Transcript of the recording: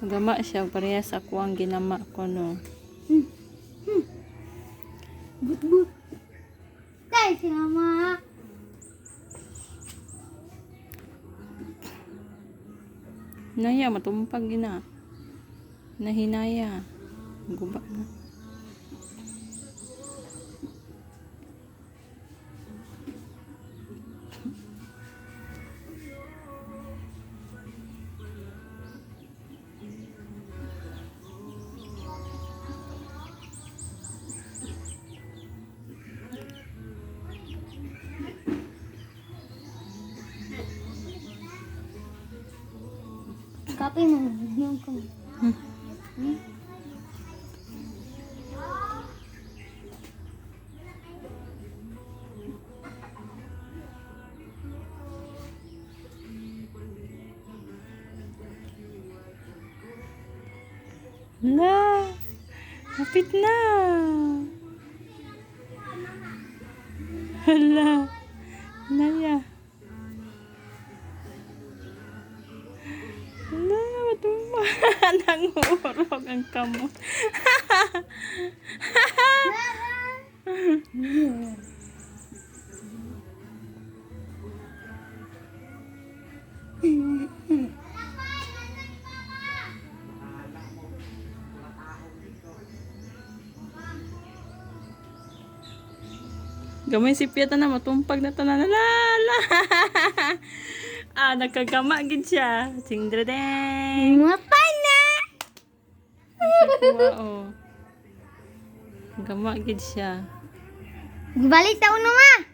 Gama siya, parehas ako ang ginama ko, no. But. Guys, mama. Naya, matumpag gina. Nahinaya. Guba na. Kape mo yung ko. La! Kapit na! Hala! Naya! Hala! Matumba! Nangurog ang kamot. Gamay si Pieta na matumpag na tanan na la. Ah, nagkagama gid siya. Singdredeng. Mapa na. Kuha oh. Gama gid siya. Balik sa uno ma.